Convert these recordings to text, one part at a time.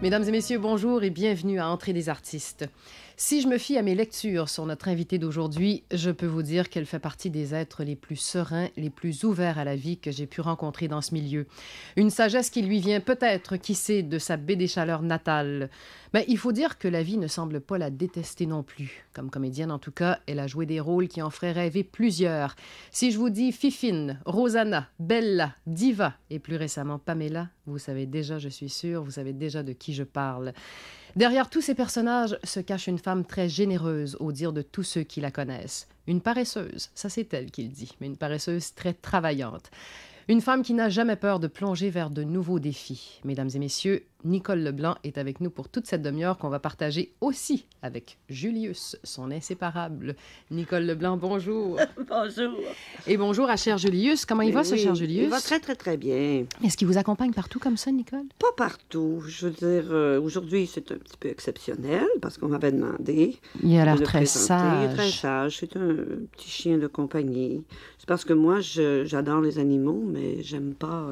Mesdames et messieurs, bonjour et bienvenue à Entrée des artistes. Si je me fie à mes lectures sur notre invitée d'aujourd'hui, je peux vous dire qu'elle fait partie des êtres les plus sereins, les plus ouverts à la vie que j'ai pu rencontrer dans ce milieu. Une sagesse qui lui vient peut-être, qui sait, de sa baie des Chaleurs natale. Mais il faut dire que la vie ne semble pas la détester non plus. Comme comédienne, en tout cas, elle a joué des rôles qui en feraient rêver plusieurs. Si je vous dis Fifine, Rosanna, Bella, Diva et plus récemment Pamela, vous savez déjà, je suis sûre, vous savez déjà de qui je parle. Derrière tous ces personnages se cache une femme très généreuse, au dire de tous ceux qui la connaissent. Une paresseuse, ça c'est elle qui le dit, mais une paresseuse très travaillante. Une femme qui n'a jamais peur de plonger vers de nouveaux défis. Mesdames et messieurs, Nicole Leblanc est avec nous pour toute cette demi-heure qu'on va partager aussi avec Julius, son inséparable. Nicole Leblanc, bonjour. Bonjour. Et bonjour à cher Julius. Comment il va, ce cher Julius? Il va très, très, très bien. Est-ce qu'il vous accompagne partout comme ça, Nicole? Pas partout. Je veux dire, aujourd'hui, c'est un petit peu exceptionnel parce qu'on m'avait demandé. Il a l'air de très présenter. sage. Il est très sage. C'est un petit chien de compagnie. C'est parce que moi, j'adore les animaux, mais j'aime pas...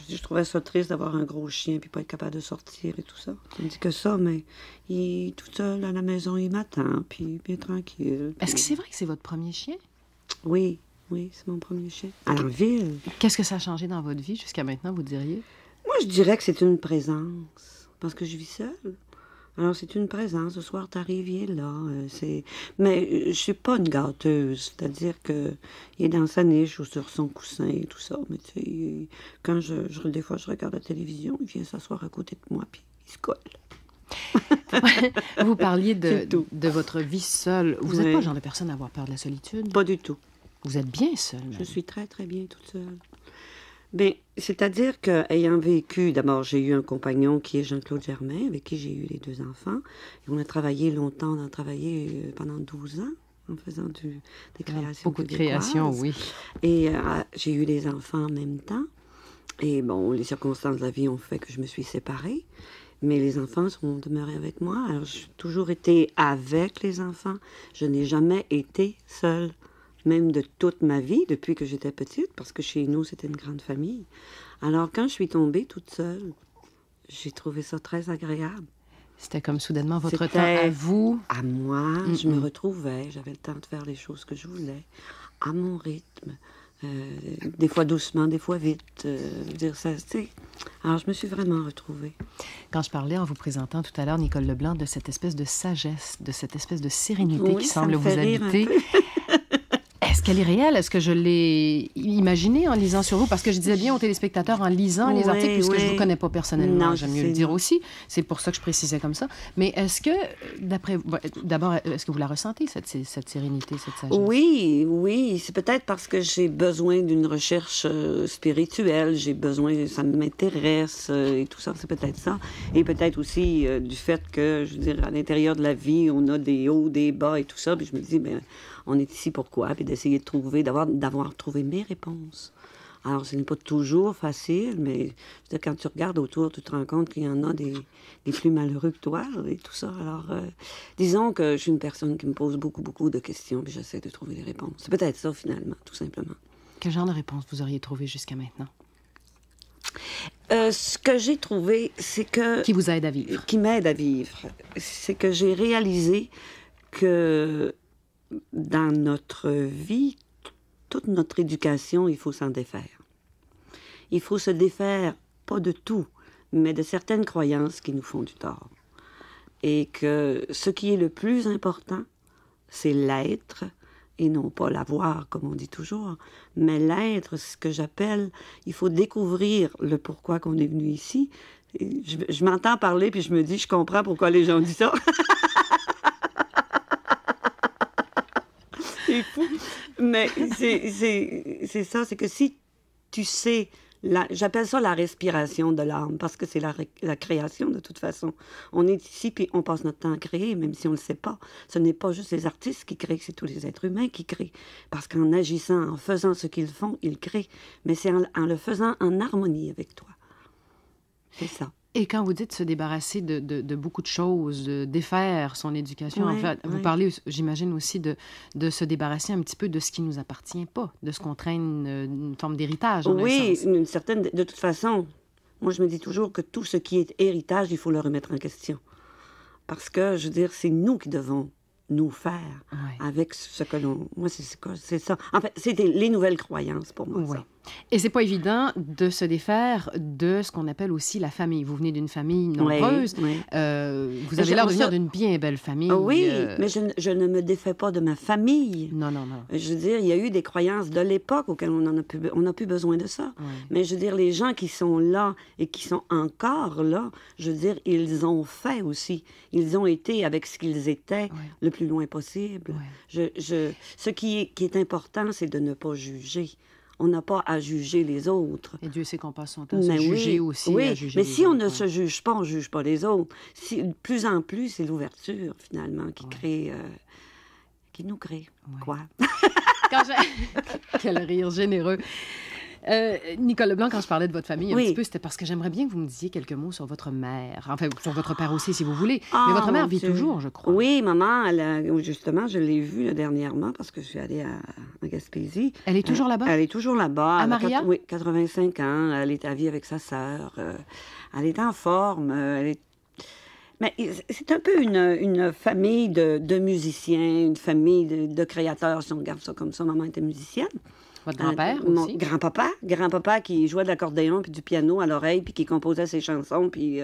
Je trouvais ça triste d'avoir un gros chien puis pas être capable de sortir et tout ça. Je me dis que ça, mais il est tout seul à la maison, il m'attend, puis bien tranquille. Est-ce que c'est vrai que c'est votre premier chien? Oui, c'est mon premier chien. À la ville. Qu'est-ce que ça a changé dans votre vie jusqu'à maintenant, vous diriez? Moi, je dirais que c'est une présence, parce que je vis seule. Alors, c'est une présence. Ce soir, t'arrives, il est là. Mais je suis pas une gâteuse. C'est-à-dire que il est dans sa niche ou sur son coussin et tout ça. Mais tu sais, quand des fois, je regarde la télévision, il vient s'asseoir à côté de moi, puis il se colle. Vous parliez de votre vie seule. Vous n'êtes Oui. pas le genre de personne à avoir peur de la solitude? Pas du tout. Vous êtes bien seule, même. Je suis très, très bien toute seule. Bien, c'est-à-dire qu'ayant vécu, d'abord, j'ai eu un compagnon qui est Jean-Claude Germain, avec qui j'ai eu les 2 enfants. Et on a travaillé longtemps, on a travaillé pendant 12 ans en faisant des créations Beaucoup de québécoises. créations, oui. Et j'ai eu les enfants en même temps. Et bon, les circonstances de la vie ont fait que je me suis séparée. Mais les enfants sont demeurés avec moi. Alors, j'ai toujours été avec les enfants. Je n'ai jamais été seule. Même de toute ma vie, depuis que j'étais petite, parce que chez nous, c'était une grande famille. Alors, quand je suis tombée toute seule, j'ai trouvé ça très agréable. C'était comme soudainement votre C'était temps à vous. À moi, je me retrouvais, j'avais le temps de faire les choses que je voulais, à mon rythme, des fois doucement, des fois vite, dire ça, tu sais. Alors, je me suis vraiment retrouvée. Quand je parlais en vous présentant tout à l'heure, Nicole Leblanc, de cette espèce de sagesse, de cette espèce de sérénité Oui, qui ça semble me vous fait rire un habiter. peu. Est-ce qu'elle est réelle? Est-ce que je l'ai imaginée en lisant sur vous? Parce que je disais bien aux téléspectateurs en lisant les Oui, articles, puisque je ne oui. vous connais pas personnellement, Non, j'aime je mieux le sais, dire non. aussi. C'est pour ça que je précisais comme ça. Mais est-ce que, d'abord, est-ce que vous la ressentez, cette sérénité, cette sagesse? Oui, c'est peut-être parce que j'ai besoin d'une recherche spirituelle, j'ai besoin, ça m'intéresse et tout ça, c'est peut-être ça. Et peut-être aussi du fait que, je veux dire, à l'intérieur de la vie, on a des hauts, des bas et tout ça, puis je me dis, ben, on est ici pourquoi? Puis d'essayer de trouver, d'avoir trouvé mes réponses. Alors, ce n'est pas toujours facile, mais je veux dire, quand tu regardes autour, tu te rends compte qu'il y en a des plus malheureux que toi et tout ça. Alors, disons que je suis une personne qui me pose beaucoup, beaucoup de questions, puis j'essaie de trouver des réponses. C'est peut-être ça, finalement, tout simplement. Quel genre de réponse vous auriez trouvé jusqu'à maintenant? Ce que j'ai trouvé, c'est que... Qui vous aide à vivre? Qui m'aide à vivre. C'est que j'ai réalisé que dans notre vie, toute notre éducation, il faut s'en défaire. Il faut se défaire, pas de tout, mais de certaines croyances qui nous font du tort. Et que ce qui est le plus important, c'est l'être, et non pas l'avoir, comme on dit toujours, mais l'être, ce que j'appelle, il faut découvrir le pourquoi qu'on est venu ici. Et je m'entends parler, puis je me dis, je comprends pourquoi les gens disent ça. C'est fou. Mais c'est ça, c'est que si tu sais, j'appelle ça la respiration de l'âme, parce que c'est la création de toute façon. On est ici, puis on passe notre temps à créer, même si on ne le sait pas. Ce n'est pas juste les artistes qui créent, c'est tous les êtres humains qui créent. Parce qu'en agissant, en faisant ce qu'ils font, ils créent. Mais c'est en le faisant en harmonie avec toi. C'est ça. Et quand vous dites se débarrasser de beaucoup de choses, de défaire son éducation, Oui, en fait, vous parlez, j'imagine aussi, de se débarrasser un petit peu de ce qui ne nous appartient pas, de ce qu'on traîne une forme d'héritage, en un Oui, sens. une certaine... De toute façon, Moi, je me dis toujours que tout ce qui est héritage, il faut le remettre en question. Parce que, je veux dire, c'est nous qui devons nous faire avec ce que l'on... Moi, c'est ça. En fait, c'est les nouvelles croyances pour moi, ça. Et c'est pas évident de se défaire de ce qu'on appelle aussi la famille. Vous venez d'une famille nombreuse. Vous avez l'air de venir d'une bien belle famille. Oui, mais je ne me défais pas de ma famille. Non. Je veux dire, il y a eu des croyances de l'époque auxquelles on n'a plus besoin de ça. Mais je veux dire, les gens qui sont là et qui sont encore là, je veux dire, ils ont fait aussi. Ils ont été avec ce qu'ils étaient le plus loin possible. Ce qui est important, c'est de ne pas juger. On n'a pas à juger les autres. Et Dieu sait qu'on passe son temps à se juger aussi. Oui, à juger mais les si autres, on ne se juge pas, on ne juge pas les autres. De plus en plus, c'est l'ouverture, finalement, qui nous crée. Quoi? Quel rire généreux. Nicole Leblanc, quand je parlais de votre famille un petit peu, c'était parce que j'aimerais bien que vous me disiez quelques mots sur votre mère. Enfin, sur votre père aussi, si vous voulez. Mais votre mère vit toujours, je crois. Oui, maman, justement, je l'ai vue dernièrement parce que je suis allée à Gaspésie. Elle est toujours là-bas? Elle est toujours là-bas. À Maria? Oui, 85 ans. Elle est à vie avec sa sœur. Elle est en forme. Mais c'est un peu une famille de musiciens, une famille de créateurs, si on regarde ça comme ça. Maman était musicienne. Votre grand-père mon aussi? Grand-papa qui jouait de l'accordéon puis du piano à l'oreille puis qui composait ses chansons puis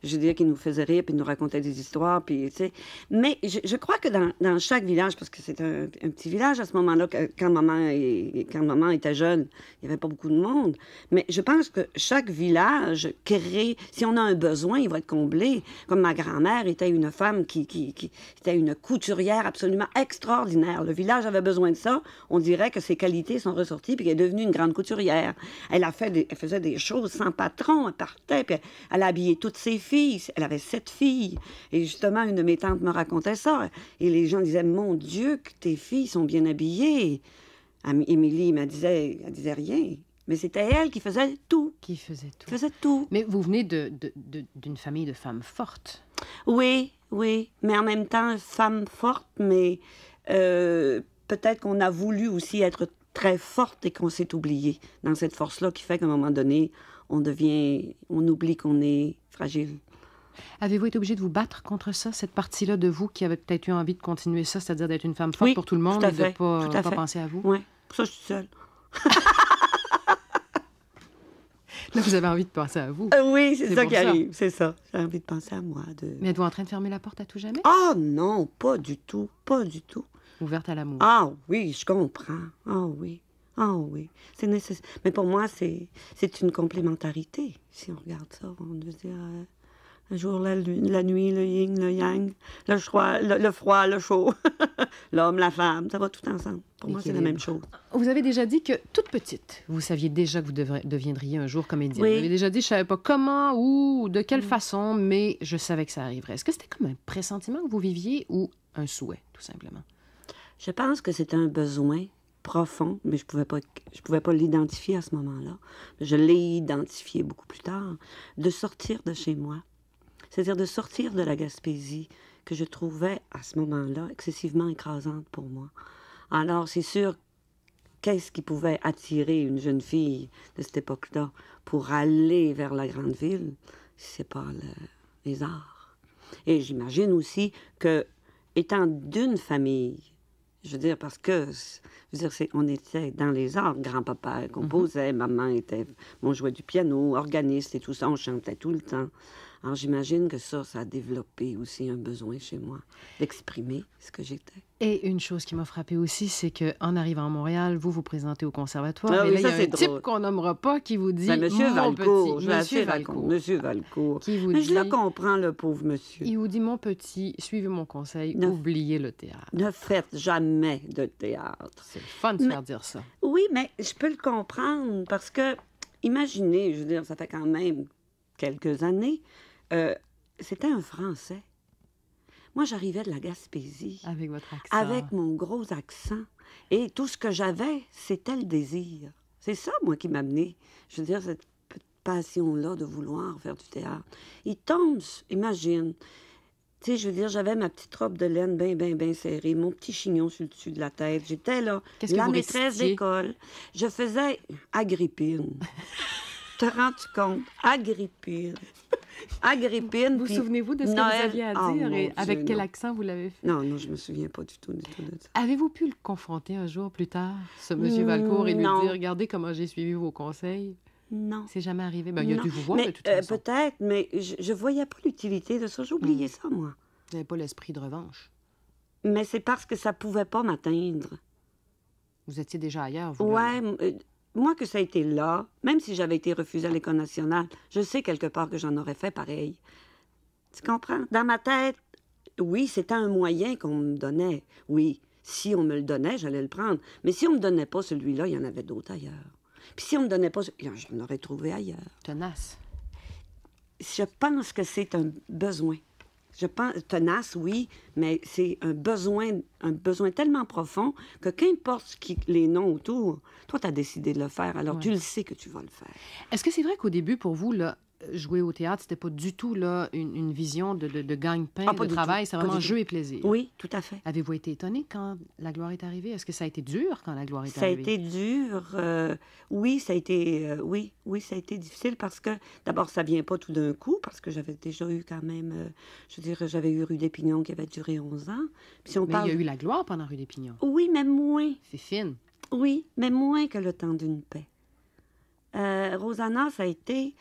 je veux dire qu'il nous faisait rire puis nous racontait des histoires puis tu sais. Mais je crois que dans chaque village, parce que c'est un petit village à ce moment-là, quand maman était jeune, il n'y avait pas beaucoup de monde, mais je pense que chaque village crée, si on a un besoin, il va être comblé. Comme ma grand-mère était une femme qui était une couturière absolument extraordinaire. Le village avait besoin de ça. On dirait que ses qualités sont ressortie, puis elle est devenue une grande couturière. Elle faisait des choses sans patron, elle partait, puis elle habillait toutes ses filles. Elle avait 7 filles. Et justement, une de mes tantes me racontait ça. Et les gens disaient, mon Dieu, que tes filles sont bien habillées. Émilie elle disait rien. Mais c'était elle qui faisait tout. Qui faisait tout. Faisait tout. Mais vous venez d'une famille de femmes fortes. Oui. Mais en même temps, femme forte, mais peut-être qu'on a voulu aussi être très forte et qu'on s'est oublié dans cette force-là qui fait qu'à un moment donné, on oublie qu'on est fragile. Avez-vous été obligé de vous battre contre ça, cette partie-là de vous qui avait peut-être eu envie de continuer ça, c'est-à-dire d'être une femme forte pour tout le monde et de ne pas penser à vous? Oui, pour ça, je suis seule. Là, vous avez envie de penser à vous. Oui, c'est ça qui arrive, c'est ça. J'ai envie de penser à moi. Mais êtes-vous en train de fermer la porte à tout jamais? Ah non, pas du tout, pas du tout. Ouverte à l'amour. Ah oui, je comprends. Ah oui. C'est nécessaire. Mais pour moi, c'est une complémentarité, si on regarde ça. On veut dire, un jour, la nuit, le yin, le yang, le froid, le chaud, l'homme, la femme, ça va tout ensemble. Pour moi, c'est la même chose. Vous avez déjà dit que, toute petite, vous saviez déjà que vous deviendriez un jour comédienne. Oui. Vous avez déjà dit, je ne savais pas comment ou de quelle façon, mais je savais que ça arriverait. Est-ce que c'était comme un pressentiment que vous viviez ou un souhait, tout simplement? Je pense que c'était un besoin profond, mais je pouvais pas l'identifier à ce moment-là. Je l'ai identifié beaucoup plus tard, de sortir de chez moi. C'est-à-dire de sortir de la Gaspésie que je trouvais à ce moment-là excessivement écrasante pour moi. Alors, c'est sûr, qu'est-ce qui pouvait attirer une jeune fille de cette époque-là pour aller vers la grande ville? C'est pas les arts. Et j'imagine aussi que, étant d'une famille, je veux dire, parce que, on était dans les arts. Grand-papa composait, maman jouait du piano, organiste et tout ça, on chantait tout le temps. Alors, j'imagine que ça a développé aussi un besoin chez moi d'exprimer ce que j'étais. Et une chose qui m'a frappée aussi, c'est qu'en arrivant à Montréal, vous vous présentez au conservatoire. Ah, et oui, là, ça, il y a un type qu'on nommera pas qui vous dit... Monsieur Valcourt, Monsieur Valcourt. Qui vous Mais dit, je le comprends, le pauvre monsieur. Il vous dit, mon petit, suivez mon conseil, oubliez le théâtre. Ne faites jamais de théâtre. C'est le fun de faire dire ça. Oui, mais je peux le comprendre parce que, imaginez, je veux dire, ça fait quand même quelques années, c'était un Français. Moi, j'arrivais de la Gaspésie. Avec votre accent. Avec mon gros accent. Et tout ce que j'avais, c'était le désir. C'est ça, moi, qui m'a amené. Je veux dire, cette passion-là de vouloir faire du théâtre. Il tombe, imagine. Tu sais, je veux dire, j'avais ma petite robe de laine bien serrée, mon petit chignon sur le dessus de la tête. J'étais là, la maîtresse d'école. Je faisais Agrippine. Te rends-tu compte? Agrippine. Agrippine. Vous puis souvenez-vous de ce que Noël. vous aviez à Oh, dire mon et Dieu, avec quel non. accent vous l'avez fait? Non, non, je me souviens pas du tout de ça. Avez-vous pu le confronter un jour plus tard, ce monsieur Valcourt, et lui Non. dire, regardez comment j'ai suivi vos conseils? Non. C'est jamais arrivé. Ben, il a Non. dû vous voir Mais, de toute façon. peut-être, mais je voyais pas l'utilité de ça. J'ai oublié ça, moi. Vous n'avez pas l'esprit de revanche. Mais c'est parce que ça pouvait pas m'atteindre. Vous étiez déjà ailleurs, vous. Ouais, là. moi que ça a été là, même si j'avais été refusée à l'École nationale, je sais quelque part que j'en aurais fait pareil. Tu comprends? Dans ma tête, oui, c'était un moyen qu'on me donnait. Oui, si on me le donnait, j'allais le prendre. Mais si on me donnait pas celui-là, il y en avait d'autres ailleurs. Puis si on me donnait pas, j'en aurais trouvé ailleurs. Tenace. Je pense que c'est un besoin. Je pense, tenace, oui, mais c'est un besoin tellement profond que qu'importe les noms autour, toi, tu as décidé de le faire, alors Ouais. tu le sais que tu vas le faire. Est-ce que c'est vrai qu'au début, pour vous, là, jouer au théâtre, c'était pas du tout là, une vision de gagne-pain, Ah, pas de du travail, tout, c'est pas vraiment du jeu et plaisir? Oui, tout à fait. Avez-vous été étonné quand la gloire est arrivée? Est-ce que ça a été dur quand la gloire est Ça a arrivée? été dur. Oui, ça a été, oui, ça a été difficile parce que, d'abord, ça vient pas tout d'un coup, parce que j'avais déjà eu quand même, je veux dire, j'avais eu Rue des Pignons qui avait duré 11 ans. Puis si on Mais parle... il y a eu la gloire pendant Rue des Pignons. Oui, mais moins. Fifine. Oui, mais moins que le temps d'une paix. Rosanna, ça a été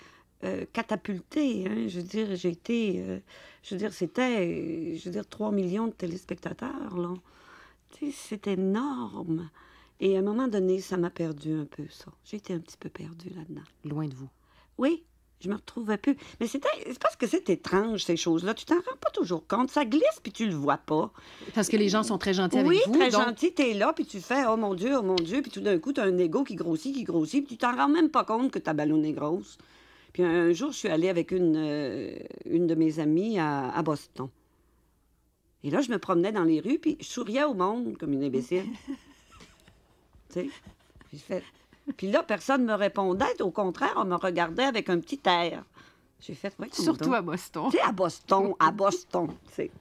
catapulté. Hein? Je veux dire, j'ai été... je veux dire, c'était... Je veux dire, 3 millions de téléspectateurs, là. Tu sais, c'est énorme. Et à un moment donné, ça m'a perdu un peu, ça. J'ai été un petit peu perdue là-dedans. Loin de vous. Oui, je me retrouvais plus. Mais c'est parce que c'est étrange, ces choses-là. Tu t'en rends pas toujours compte. Ça glisse, puis tu le vois pas. Parce que les gens sont très gentils Oui, avec vous. très donc... gentil, t'es là, puis tu fais « Oh mon Dieu, puis tout d'un coup, t'as un ego qui grossit, puis tu t'en rends même pas compte que ta ballonne est grosse. Puis un jour, je suis allée avec une de mes amies à Boston. Et là, je me promenais dans les rues, puis je souriais au monde comme une imbécile. Tu sais? Puis là, personne ne me répondait. Au contraire, on me regardait avec un petit air. J'ai fait... voyons Surtout donc. à Boston. Tu sais, à Boston, tu sais.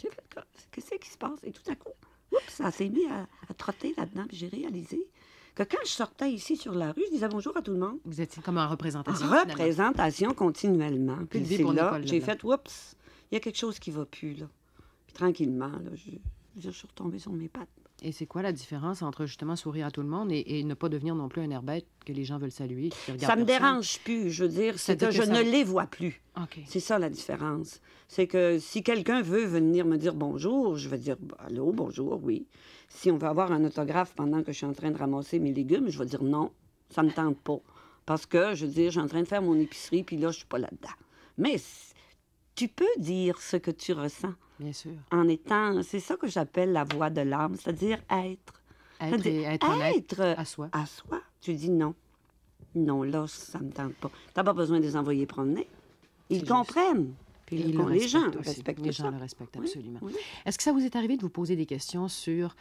J'ai fait, qu'est-ce qui se passe? Et tout à coup, oups, ça s'est mis à trotter là-dedans. Puis j'ai réalisé que quand je sortais ici sur la rue, je disais bonjour à tout le monde. Vous étiez comme en représentation. En finalement. représentation continuellement. Puis Puis c'est pour là, Nicole j'ai Leblanc. fait, oups, il y a quelque chose qui va plus, là. Puis tranquillement, là, je suis retombée sur mes pattes. Et c'est quoi la différence entre justement sourire à tout le monde et ne pas devenir non plus un air bête que les gens veulent saluer? Qui regardent Ça me personne? dérange plus, je veux dire, c'est C'est-à-dire que je que ça- ne les vois plus. OK. C'est ça la différence. C'est que si quelqu'un veut venir me dire bonjour, je vais dire allô, bonjour, oui. Si on veut avoir un autographe pendant que je suis en train de ramasser mes légumes, je vais dire non, ça me tente pas. Parce que, je veux dire, je suis en train de faire mon épicerie, puis là, je suis pas là-dedans. Mais tu peux dire ce que tu ressens Bien sûr. en étant... C'est ça que j'appelle la voix de l'âme, c'est-à-dire être. Être, et être honnête Être à soi. à soi. Tu dis non. Non, là, ça me tente pas. T'as pas besoin de les envoyer promener. Ils C'est comprennent. Puis Et ils le les gens respectent aussi. respectent Les ça. gens le respectent Oui, absolument. oui. Est-ce que ça vous est arrivé de vous poser des questions sur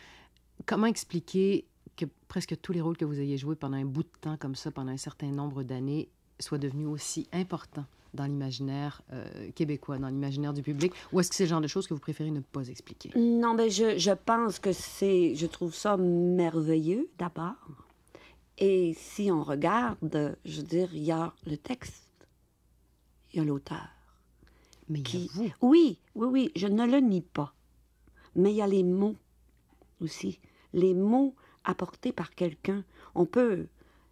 comment expliquer que presque tous les rôles que vous ayez joués pendant un bout de temps comme ça, pendant un certain nombre d'années, soient devenus aussi importants dans l'imaginaire québécois, dans l'imaginaire du public? Ou est-ce que c'est le genre de choses que vous préférez ne pas expliquer? Non, mais je pense que c'est... Je trouve ça merveilleux, d'abord. Et si on regarde, je veux dire, il y a le texte, il y a l'auteur. Mais il y a vous. Oui, je ne le nie pas. Mais il y a les mots aussi. Les mots apportés par quelqu'un. On peut...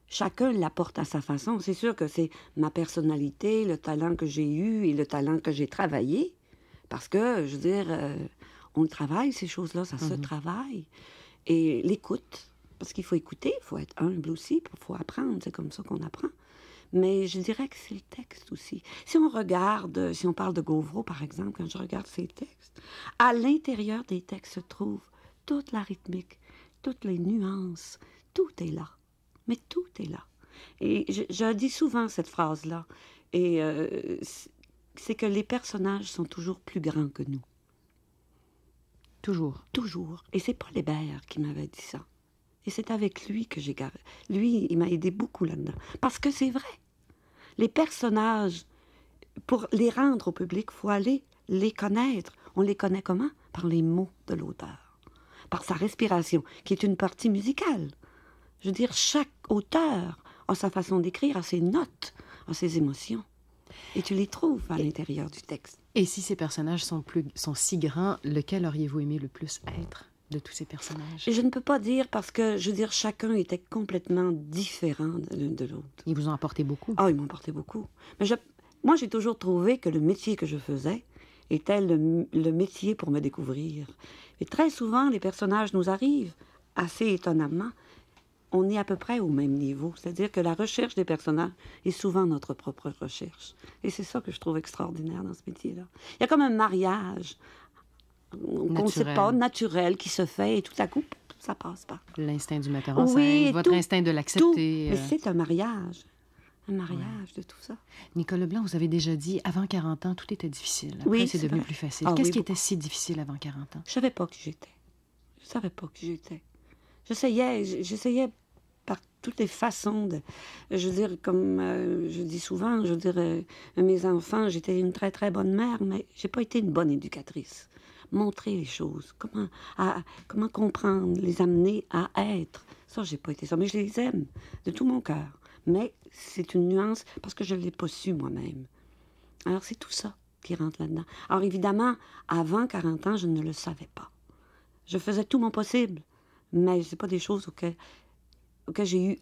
Chacun l'apporte à sa façon. C'est sûr que c'est ma personnalité, le talent que j'ai eu et le talent que j'ai travaillé. Parce que, je veux dire, on le travaille, ces choses-là, ça se travaille. Et l'écoute, parce qu'il faut écouter, il faut être humble aussi, il faut apprendre, c'est comme ça qu'on apprend. Mais je dirais que c'est le texte aussi. Si on regarde, si on parle de Gauvreau, par exemple, quand je regarde ses textes, à l'intérieur des textes se trouve toute la rythmique, toutes les nuances, tout est là. Mais tout est là. Et je dis souvent cette phrase-là, et c'est que les personnages sont toujours plus grands que nous. Toujours. Toujours. Et c'est Paul Hébert qui m'avait dit ça. Et c'est avec lui que j'ai... Lui, il m'a aidé beaucoup là-dedans. Parce que c'est vrai. Les personnages, pour les rendre au public, il faut aller les connaître. On les connaît comment? Par les mots de l'auteur. Par sa respiration, qui est une partie musicale. Je veux dire, chaque auteur a sa façon d'écrire, a ses notes, a ses émotions. Et tu les trouves à l'intérieur du texte. Et si ces personnages sont si grands, lequel auriez-vous aimé le plus être de tous ces personnages? Et je ne peux pas dire parce que, je veux dire, chacun était complètement différent de l'une de l'autre. Ils vous ont apporté beaucoup? Ah, ils m'ont apporté beaucoup. Mais moi, j'ai toujours trouvé que le métier que je faisais était le métier pour me découvrir. Et très souvent, les personnages nous arrivent assez étonnamment. On est à peu près au même niveau. C'est-à-dire que la recherche des personnages est souvent notre propre recherche. Et c'est ça que je trouve extraordinaire dans ce métier-là. Il y a comme un mariage qu'on ne sait pas, naturel, qui se fait, et tout à coup, ça passe pas. L'instinct du metteur en scène, votre instinct de l'accepter. Mais c'est un mariage de tout ça. Nicole Leblanc, vous avez déjà dit, avant 40 ans, tout était difficile. Après, Oui, c'est devenu plus facile. Qu'est-ce qui était si difficile avant 40 ans? Je savais pas qui j'étais. Je savais pas qui j'étais. J'essayais par toutes les façons de... Je veux dire, comme je dis souvent, je veux dire, mes enfants, j'étais une très, très bonne mère, mais j'ai pas été une bonne éducatrice. Montrer les choses, comment comprendre, les amener à être. Ça, j'ai pas été ça, mais je les aime de tout mon cœur. Mais c'est une nuance parce que je l'ai pas su moi-même. Alors, c'est tout ça qui rentre là-dedans. Alors, évidemment, avant 40 ans, je ne le savais pas. Je faisais tout mon possible, mais c'est pas des choses auxquelles j'ai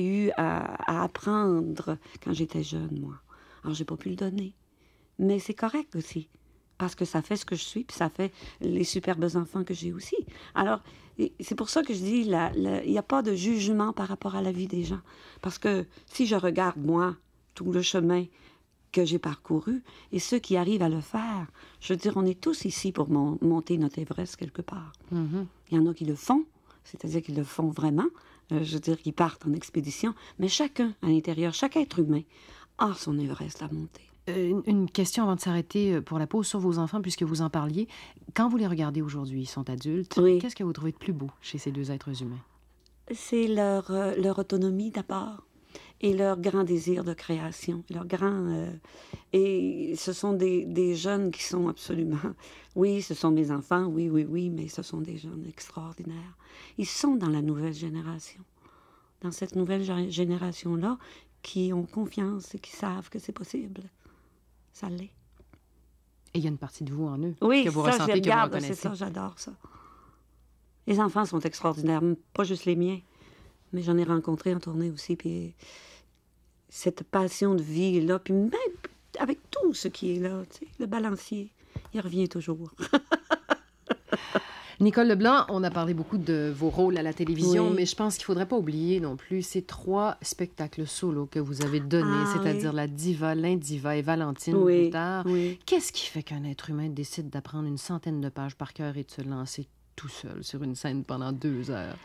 eu à apprendre quand j'étais jeune, moi. Alors, j'ai pas pu le donner. Mais c'est correct aussi, parce que ça fait ce que je suis, puis ça fait les superbes enfants que j'ai aussi. Alors, c'est pour ça que je dis, il n'y a pas de jugement par rapport à la vie des gens. Parce que si je regarde, moi, tout le chemin que j'ai parcouru, et ceux qui arrivent à le faire, je veux dire, on est tous ici pour monter notre Everest quelque part. Mm-hmm. Il y en a qui le font, c'est-à-dire qu'ils le font vraiment, je veux dire, qu'ils partent en expédition, mais chacun, à l'intérieur, chaque être humain, a son Everest à monter. Une question avant de s'arrêter pour la pause sur vos enfants, puisque vous en parliez. Quand vous les regardez aujourd'hui, ils sont adultes, oui. Qu'est-ce que vous trouvez de plus beau chez ces deux êtres humains? C'est leur autonomie d'abord et leur grand désir de création. Et ce sont des jeunes qui sont absolument... Oui, ce sont mes enfants, oui, mais ce sont des jeunes extraordinaires. Ils sont dans la nouvelle génération. Dans cette nouvelle génération-là, qui ont confiance et qui savent que c'est possible. Ça l'est. Et il y a une partie de vous en eux oui, que vous ça, ressentez, que vous reconnaissez. C'est ça, j'adore ça. Les enfants sont extraordinaires, pas juste les miens, mais j'en ai rencontré en tournée aussi, puis cette passion de vie est là, puis même avec tout ce qui est là, tu sais, le balancier, il revient toujours. Nicole Leblanc, on a parlé beaucoup de vos rôles à la télévision, oui. mais je pense qu'il ne faudrait pas oublier non plus ces 3 spectacles solo que vous avez donnés, c'est-à-dire La Diva, l'Indiva et Valentine plus tard. Oui. Qu'est-ce qui fait qu'un être humain décide d'apprendre une centaine de pages par cœur et de se lancer tout seul sur une scène pendant 2 heures?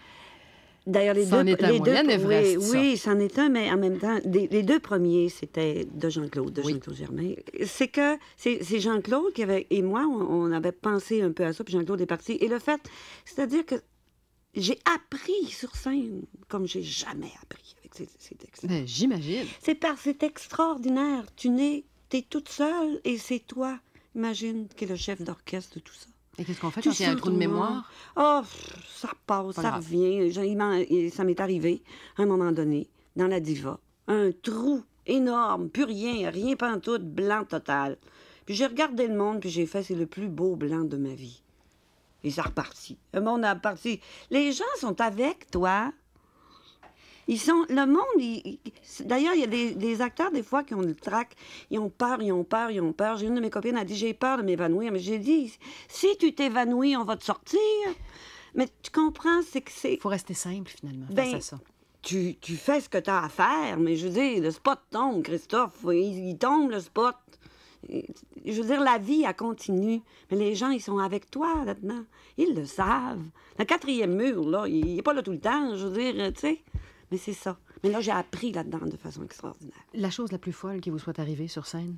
D'ailleurs, les c'en deux, est un moyen Everest, oui, c'en est un, mais en même temps, les 2 premiers, c'était de Jean-Claude Germain. C'est que c'est Jean-Claude qui avait, et moi, on avait pensé un peu à ça, puis Jean-Claude est parti. Et le fait, c'est-à-dire que j'ai appris sur scène comme j'ai jamais appris avec ces textes. Ben, j'imagine. C'est extraordinaire. T'es toute seule et c'est toi, imagine, qui est le chef d'orchestre de tout ça. Et qu'est-ce qu'on fait quand il y a un trou de mémoire? Oh, ça passe, ça revient. Ça m'est arrivé, à un moment donné, dans La Diva. Un trou énorme, plus rien pantoute, blanc total. Puis j'ai regardé le monde, puis j'ai fait, c'est le plus beau blanc de ma vie. Et ça repartit. Le monde a reparti. Les gens sont avec toi. Le monde, d'ailleurs, il y a des acteurs, des fois, qui ont le trac. Ils ont peur. J'ai une de mes copines a dit, j'ai peur de m'évanouir. Mais j'ai dit, si tu t'évanouis, on va te sortir. Mais tu comprends, c'est que c'est... Il faut rester simple, finalement, face à ça. Tu fais ce que tu as à faire, mais je veux dire, le spot tombe, Christophe. Il tombe, le spot. Je veux dire, la vie, elle continue. Mais les gens, ils sont avec toi, là-dedans. Ils le savent. Le 4e mur, là, il n'est pas là tout le temps, je veux dire, tu sais... Mais c'est ça. Mais là, j'ai appris là-dedans de façon extraordinaire. La chose la plus folle qui vous soit arrivée sur scène,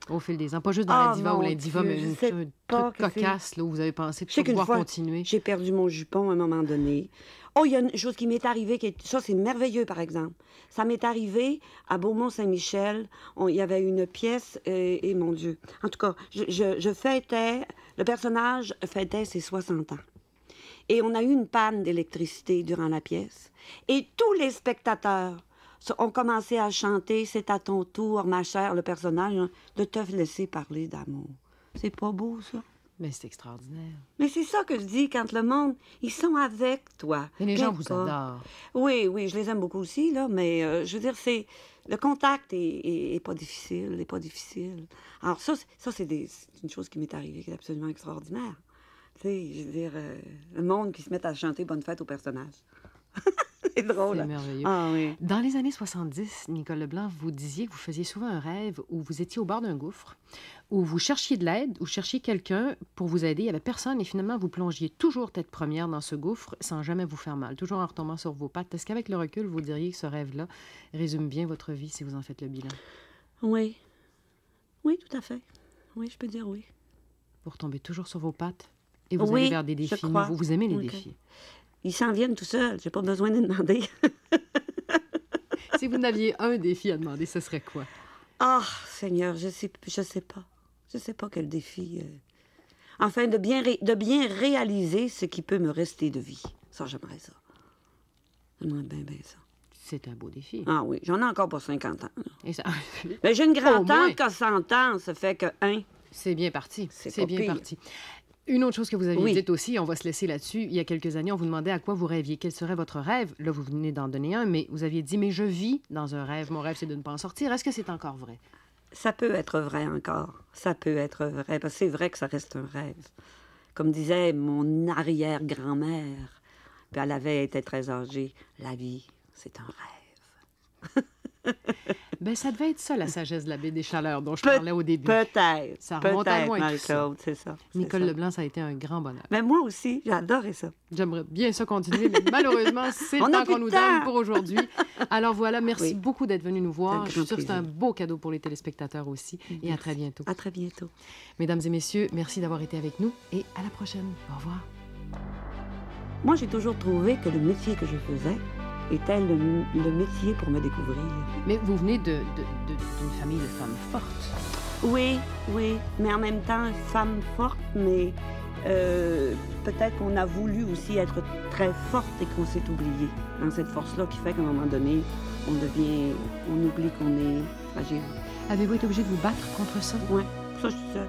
au fil des ans, pas juste dans La Diva ou l'Indiva, mais un truc cocasse, là, où vous avez pensé pouvoir continuer. J'ai perdu mon jupon à un moment donné. Oh, il y a une chose qui m'est arrivée, ça, c'est merveilleux, par exemple. Ça m'est arrivé à Beaumont-Saint-Michel. Il y avait une pièce, et mon Dieu. En tout cas, je fêtais, le personnage fêtait ses 60 ans. Et on a eu une panne d'électricité durant la pièce. Et tous les spectateurs ont commencé à chanter « C'est à ton tour, ma chère », le personnage, hein, de te laisser parler d'amour. C'est pas beau, ça? Mais c'est extraordinaire. Mais c'est ça que je dis, quand le monde, ils sont avec toi. Et les gens vous adorent. Oui, oui, je les aime beaucoup aussi, là, mais je veux dire, c'est... Le contact est pas difficile, est pas difficile. Alors ça c'est une chose qui m'est arrivée, qui est absolument extraordinaire. Tu sais, je veux dire, le monde qui se met à chanter « Bonne fête » au personnage. C'est drôle. C'est merveilleux. Ah, oui. Dans les années 70, Nicole Leblanc, vous disiez que vous faisiez souvent un rêve où vous étiez au bord d'un gouffre, où vous cherchiez de l'aide, où cherchiez quelqu'un pour vous aider. Il n'y avait personne et finalement, vous plongiez toujours tête première dans ce gouffre sans jamais vous faire mal, toujours en retombant sur vos pattes. Est-ce qu'avec le recul, vous diriez que ce rêve-là résume bien votre vie si vous en faites le bilan? Oui. Oui, tout à fait. Oui, je peux dire oui. Vous retombez toujours sur vos pattes et vous Oui, allez vers des défis nouveaux. Vous aimez les défis. Ils s'en viennent tout seuls. J'ai pas besoin de demander. Si vous n'aviez un défi à demander, ce serait quoi? Ah, Seigneur, je sais pas. Je sais pas quel défi. Enfin, de bien réaliser ce qui peut me rester de vie. Ça, j'aimerais ça. J'aimerais bien ça. C'est un beau défi. Ah oui, j'en ai encore pour 50 ans. Et ça... Mais j'ai une grand-tante qui a 100 ans, ça fait que, hein? C'est bien parti. C'est bien pire. parti. Une autre chose que vous aviez Oui. dite aussi, on va se laisser là-dessus, il y a quelques années, on vous demandait à quoi vous rêviez, quel serait votre rêve. Là, vous venez d'en donner un, mais vous aviez dit, mais je vis dans un rêve, mon rêve, c'est de ne pas en sortir. Est-ce que c'est encore vrai? Ça peut être vrai encore. Ça peut être vrai, parce que c'est vrai que ça reste un rêve. Comme disait mon arrière-grand-mère, puis elle avait été très âgée, la vie, c'est un rêve. Bien, ça devait être ça, la sagesse de la baie des Chaleurs dont je parlais au début. Peut-être. Ça remonte à loin, tout ça. Marie-Claude, c'est ça. Nicole Leblanc, ça a été un grand bonheur. Mais moi aussi, j'ai adoré ça. J'aimerais bien ça continuer, mais malheureusement, c'est le temps qu'on nous donne pour aujourd'hui. Alors voilà, merci beaucoup d'être venu nous voir. Je suis sûre que c'est un beau cadeau pour les téléspectateurs aussi. Et à très bientôt. À très bientôt. Mesdames et messieurs, merci d'avoir été avec nous et à la prochaine. Au revoir. Moi, j'ai toujours trouvé que le métier que je faisais était le métier pour me découvrir. Mais vous venez d'une famille de femmes fortes. Oui, oui, mais en même temps, femme forte, mais peut-être qu'on a voulu aussi être très forte et qu'on s'est oublié dans cette force-là qui fait qu'à un moment donné, on oublie qu'on est fragile. Avez-vous été obligé de vous battre contre ça? Oui, ça, je suis seule.